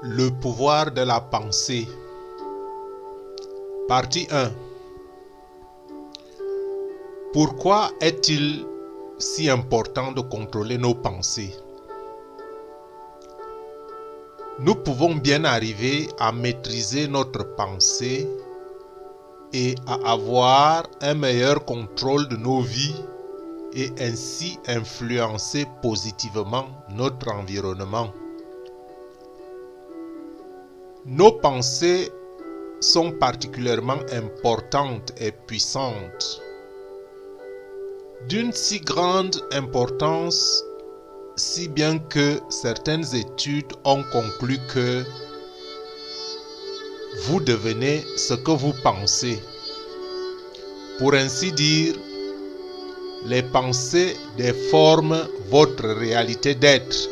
Le pouvoir de la pensée. Partie 1. Pourquoi est-il si important de contrôler nos pensées? Nous pouvons bien arriver à maîtriser notre pensée et à avoir un meilleur contrôle de nos vies et ainsi influencer positivement notre environnement. Nos pensées sont particulièrement importantes et puissantes, d'une si grande importance, si bien que certaines études ont conclu que vous devenez ce que vous pensez. Pour ainsi dire, les pensées déforment votre réalité d'être,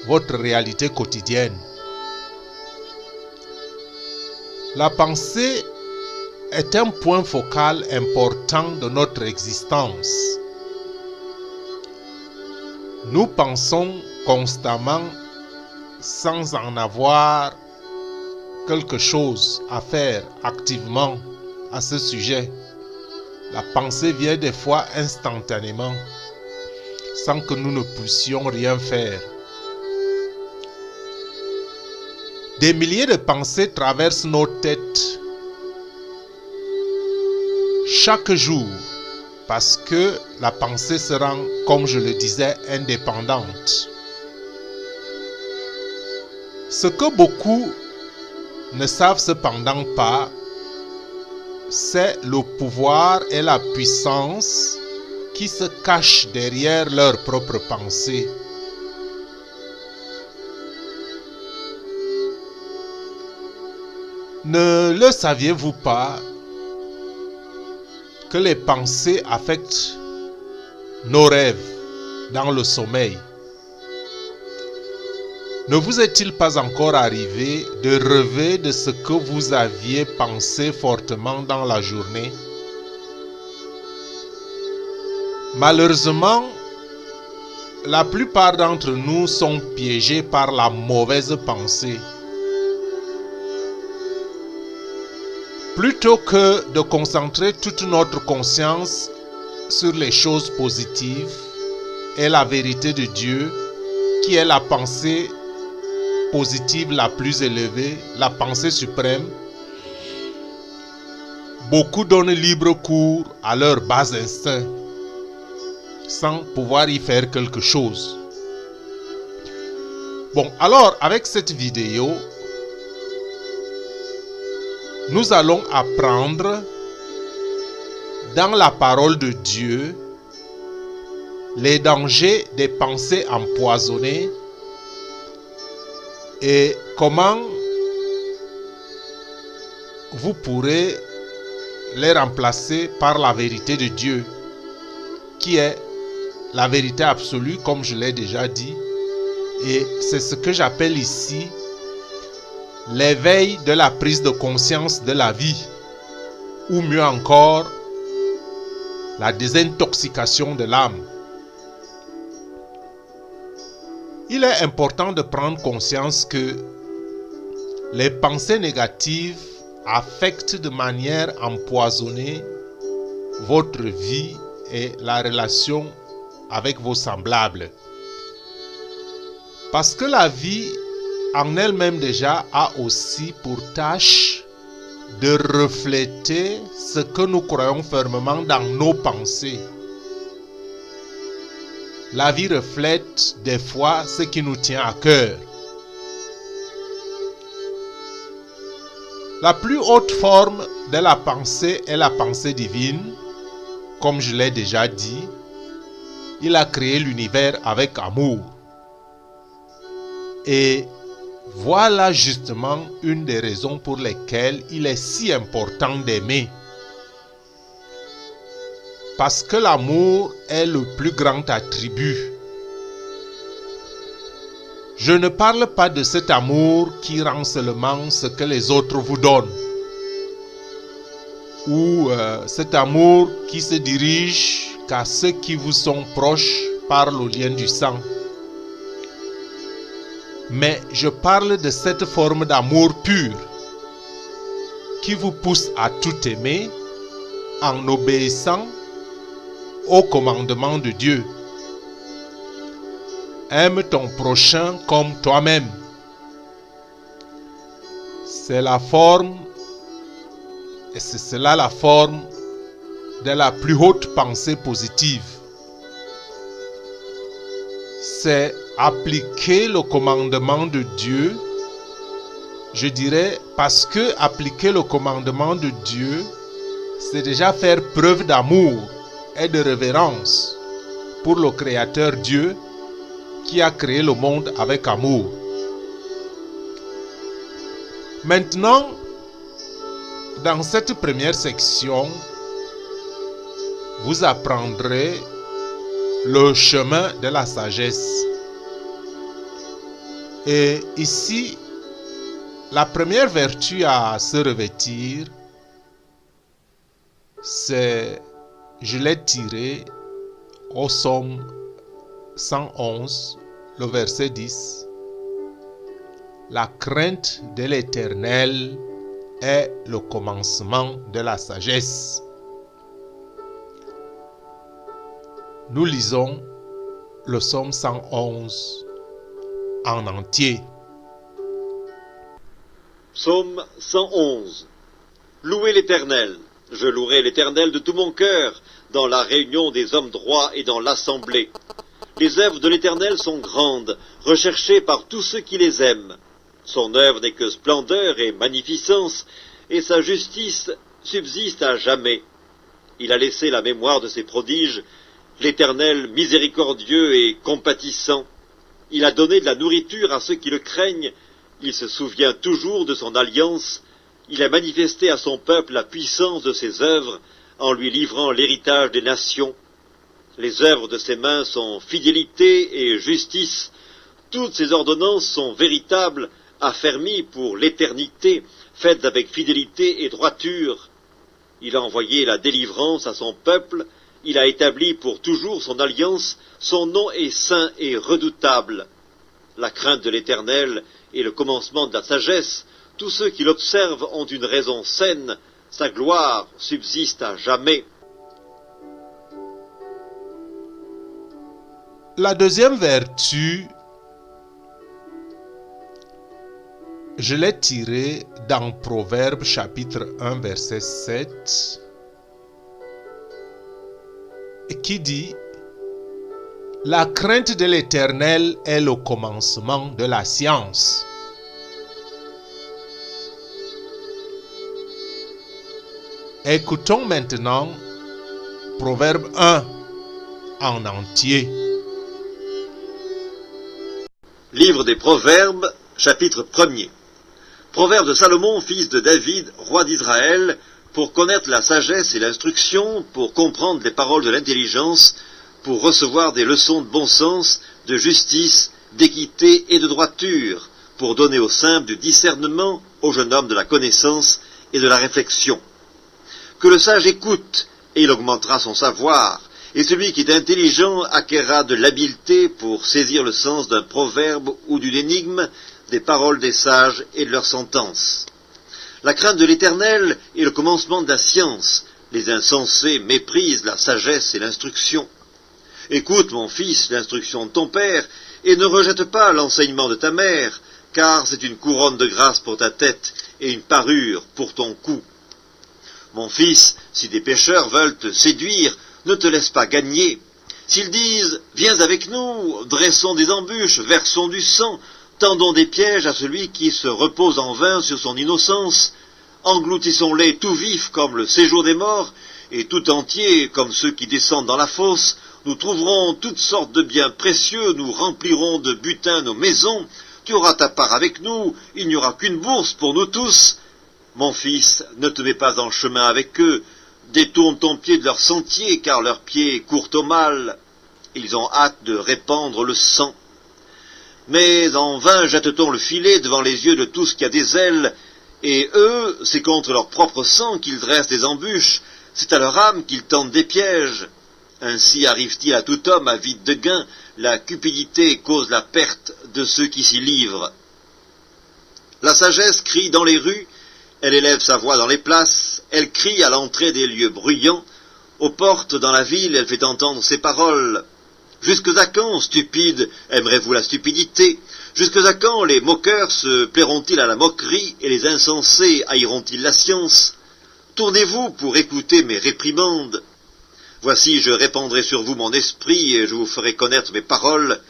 votre réalité quotidienne. La pensée est un point focal important de notre existence. Nous pensons constamment sans en avoir quelque chose à faire activement à ce sujet. La pensée vient des fois instantanément, sans que nous ne puissions rien faire. Des milliers de pensées traversent nos têtes chaque jour parce que la pensée se rend, comme je le disais, indépendante. Ce que beaucoup ne savent cependant pas, c'est le pouvoir et la puissance qui se cachent derrière leurs propres pensées. Ne le saviez-vous pas que les pensées affectent nos rêves dans le sommeil? Ne vous est-il pas encore arrivé de rêver de ce que vous aviez pensé fortement dans la journée? Malheureusement, la plupart d'entre nous sont piégés par la mauvaise pensée. Plutôt que de concentrer toute notre conscience sur les choses positives et la vérité de Dieu, qui est la pensée positive la plus élevée, la pensée suprême, beaucoup donnent libre cours à leurs bas instincts, sans pouvoir y faire quelque chose. Bon, alors, avec cette vidéo, nous allons apprendre dans la parole de Dieu les dangers des pensées empoisonnées et comment vous pourrez les remplacer par la vérité de Dieu, qui est la vérité absolue, comme je l'ai déjà dit, et c'est ce que j'appelle ici l'éveil de la prise de conscience de la vie, ou mieux encore, la désintoxication de l'âme. Il est important de prendre conscience que les pensées négatives affectent de manière empoisonnée votre vie et la relation avec vos semblables. Parce que la vie en elle-même déjà a aussi pour tâche de refléter ce que nous croyons fermement dans nos pensées. La vie reflète des fois ce qui nous tient à cœur. La plus haute forme de la pensée est la pensée divine. Comme je l'ai déjà dit, il a créé l'univers avec amour. Et voilà justement une des raisons pour lesquelles il est si important d'aimer. Parce que l'amour est le plus grand attribut. Je ne parle pas de cet amour qui rend seulement ce que les autres vous donnent. Ou cet amour qui se dirige qu'à ceux qui vous sont proches par le lien du sang. mais je parle de cette forme d'amour pur qui vous pousse à tout aimer en obéissant au commandement de Dieu. Aime ton prochain comme toi-même. C'est la forme, et c'est cela la forme de la plus haute pensée positive. C'est appliquer le commandement de Dieu, je dirais, parce que appliquer le commandement de Dieu, c'est déjà faire preuve d'amour et de révérence pour le Créateur Dieu qui a créé le monde avec amour. Maintenant, dans cette première section, vous apprendrez le chemin de la sagesse. Et ici, la première vertu à se revêtir, c'est, je l'ai tiré au psaume 111, le verset 10. La crainte de l'Éternel est le commencement de la sagesse. Nous lisons le psaume 111 en entier. Psaume 111. Louez l'Éternel. Je louerai l'Éternel de tout mon cœur, dans la réunion des hommes droits et dans l'assemblée. Les œuvres de l'Éternel sont grandes, recherchées par tous ceux qui les aiment. Son œuvre n'est que splendeur et magnificence, et sa justice subsiste à jamais. Il a laissé la mémoire de ses prodiges, l'Éternel miséricordieux et compatissant. Il a donné de la nourriture à ceux qui le craignent, il se souvient toujours de son alliance, il a manifesté à son peuple la puissance de ses œuvres, en lui livrant l'héritage des nations. Les œuvres de ses mains sont fidélité et justice, toutes ses ordonnances sont véritables, affermies pour l'éternité, faites avec fidélité et droiture. Il a envoyé la délivrance à son peuple, il a établi pour toujours son alliance, son nom est saint et redoutable. La crainte de l'Éternel est le commencement de la sagesse, tous ceux qui l'observent ont une raison saine, sa gloire subsiste à jamais. La deuxième vertu, je l'ai tirée dans Proverbes chapitre 1 verset 7, qui dit « La crainte de l'Éternel est le commencement de la science. » Écoutons maintenant Proverbe 1 en entier. Livre des Proverbes, chapitre 1er. Proverbe de Salomon, fils de David, roi d'Israël, pour connaître la sagesse et l'instruction, pour comprendre les paroles de l'intelligence, pour recevoir des leçons de bon sens, de justice, d'équité et de droiture, pour donner aux simples du discernement, au jeune homme de la connaissance et de la réflexion. Que le sage écoute, et il augmentera son savoir, et celui qui est intelligent acquerra de l'habileté pour saisir le sens d'un proverbe ou d'une énigme, des paroles des sages et de leurs sentences. La crainte de l'Éternel est le commencement de la science. Les insensés méprisent la sagesse et l'instruction. Écoute, mon fils, l'instruction de ton père, et ne rejette pas l'enseignement de ta mère, car c'est une couronne de grâce pour ta tête et une parure pour ton cou. Mon fils, si des pécheurs veulent te séduire, ne te laisse pas gagner. S'ils disent « Viens avec nous, dressons des embûches, versons du sang, tendons des pièges à celui qui se repose en vain sur son innocence, engloutissons-les tout vifs comme le séjour des morts, et tout entiers comme ceux qui descendent dans la fosse, nous trouverons toutes sortes de biens précieux, nous remplirons de butin nos maisons, tu auras ta part avec nous, il n'y aura qu'une bourse pour nous tous. Mon fils, ne te mets pas en chemin avec eux, détourne ton pied de leur sentier, car leurs pieds courent au mal. Ils ont hâte de répandre le sang. Mais en vain jette-t-on le filet devant les yeux de tout ce qui a des ailes, et eux, c'est contre leur propre sang qu'ils dressent des embûches, c'est à leur âme qu'ils tentent des pièges. Ainsi arrive-t-il à tout homme avide de gain, la cupidité cause la perte de ceux qui s'y livrent. La sagesse crie dans les rues, elle élève sa voix dans les places, elle crie à l'entrée des lieux bruyants, aux portes dans la ville, elle fait entendre ses paroles. Jusque à quand, stupides, aimerez-vous la stupidité? Jusque à quand les moqueurs se plairont-ils à la moquerie et les insensés haïront-ils la science? Tournez-vous pour écouter mes réprimandes. Voici, je répandrai sur vous mon esprit et je vous ferai connaître mes paroles.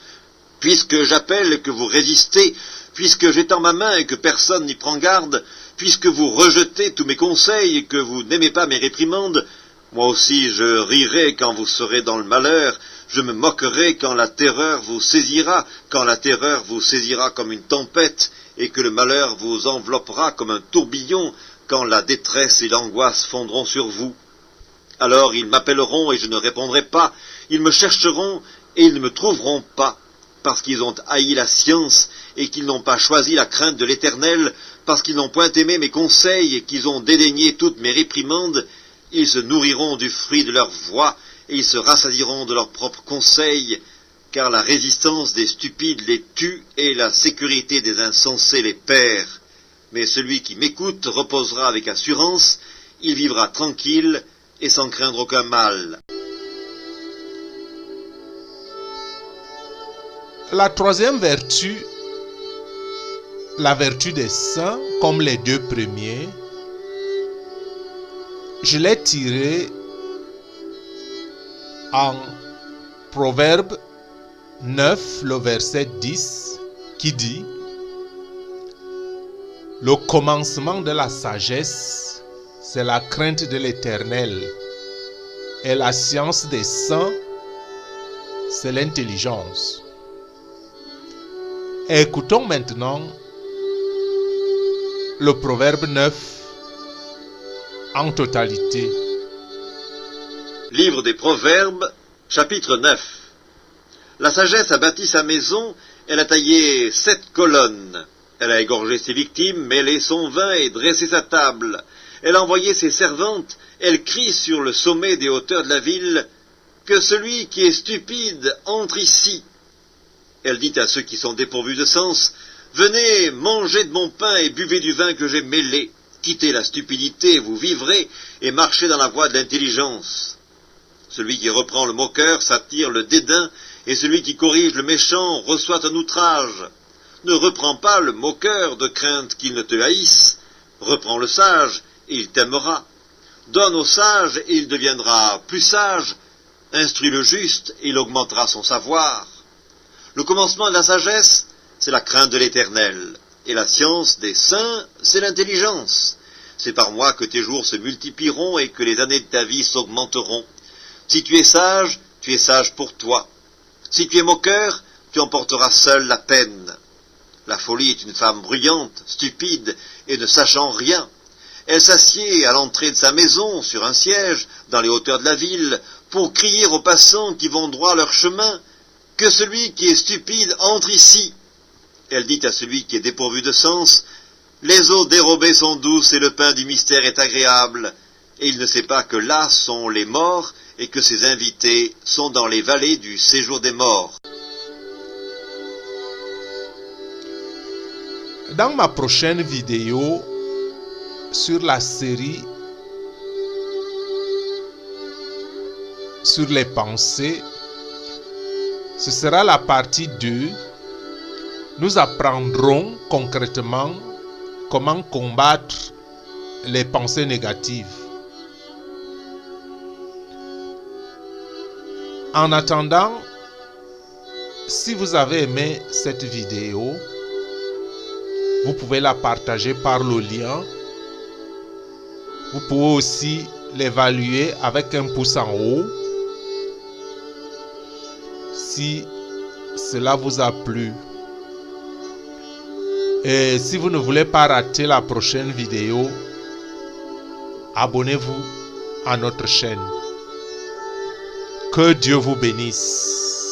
Puisque j'appelle et que vous résistez, puisque j'étends ma main et que personne n'y prend garde, puisque vous rejetez tous mes conseils et que vous n'aimez pas mes réprimandes, moi aussi je rirai quand vous serez dans le malheur, je me moquerai quand la terreur vous saisira comme une tempête, et que le malheur vous enveloppera comme un tourbillon, quand la détresse et l'angoisse fondront sur vous. Alors ils m'appelleront et je ne répondrai pas, ils me chercheront et ils ne me trouveront pas, parce qu'ils ont haï la science et qu'ils n'ont pas choisi la crainte de l'Éternel, parce qu'ils n'ont point aimé mes conseils et qu'ils ont dédaigné toutes mes réprimandes, ils se nourriront du fruit de leur voix et ils se rassadieront de leurs propres conseils, car la résistance des stupides les tue et la sécurité des insensés les perd. Mais celui qui m'écoute reposera avec assurance, il vivra tranquille et sans craindre aucun mal. La troisième vertu, la vertu des saints, comme les deux premiers, je l'ai tirée en Proverbe 9, le verset 10, qui dit: le commencement de la sagesse, c'est la crainte de l'Éternel, et la science des saints, c'est l'intelligence. Écoutons maintenant le Proverbe 9 en totalité. Livre des Proverbes, chapitre 9. La sagesse a bâti sa maison, elle a taillé 7 colonnes. Elle a égorgé ses victimes, mêlé son vin et dressé sa table. Elle a envoyé ses servantes, elle crie sur le sommet des hauteurs de la ville, « Que celui qui est stupide entre ici !» Elle dit à ceux qui sont dépourvus de sens, « Venez, mangez de mon pain et buvez du vin que j'ai mêlé. Quittez la stupidité, vous vivrez, et marchez dans la voie de l'intelligence. » Celui qui reprend le moqueur s'attire le dédain, et celui qui corrige le méchant reçoit un outrage. Ne reprends pas le moqueur de crainte qu'il ne te haïsse, reprends le sage, et il t'aimera. Donne au sage, et il deviendra plus sage. Instruis le juste, et il augmentera son savoir. Le commencement de la sagesse, c'est la crainte de l'Éternel, et la science des saints, c'est l'intelligence. C'est par moi que tes jours se multiplieront et que les années de ta vie s'augmenteront. Si tu es sage pour toi. Si tu es moqueur, tu emporteras seul la peine. La folie est une femme bruyante, stupide, et ne sachant rien. Elle s'assied à l'entrée de sa maison, sur un siège, dans les hauteurs de la ville, pour crier aux passants qui vont droit leur chemin, « Que celui qui est stupide entre ici !» Elle dit à celui qui est dépourvu de sens, « Les eaux dérobées sont douces et le pain du mystère est agréable. » Et il ne sait pas que là sont les morts et que ses invités sont dans les vallées du séjour des morts. Dans ma prochaine vidéo sur la série sur les pensées, ce sera la partie 2. Nous apprendrons concrètement comment combattre les pensées négatives. En attendant, si vous avez aimé cette vidéo, vous pouvez la partager par le lien. Vous pouvez aussi l'évaluer avec un pouce en haut. Si cela vous a plu. Et si vous ne voulez pas rater la prochaine vidéo, abonnez-vous à notre chaîne. Que Dieu vous bénisse.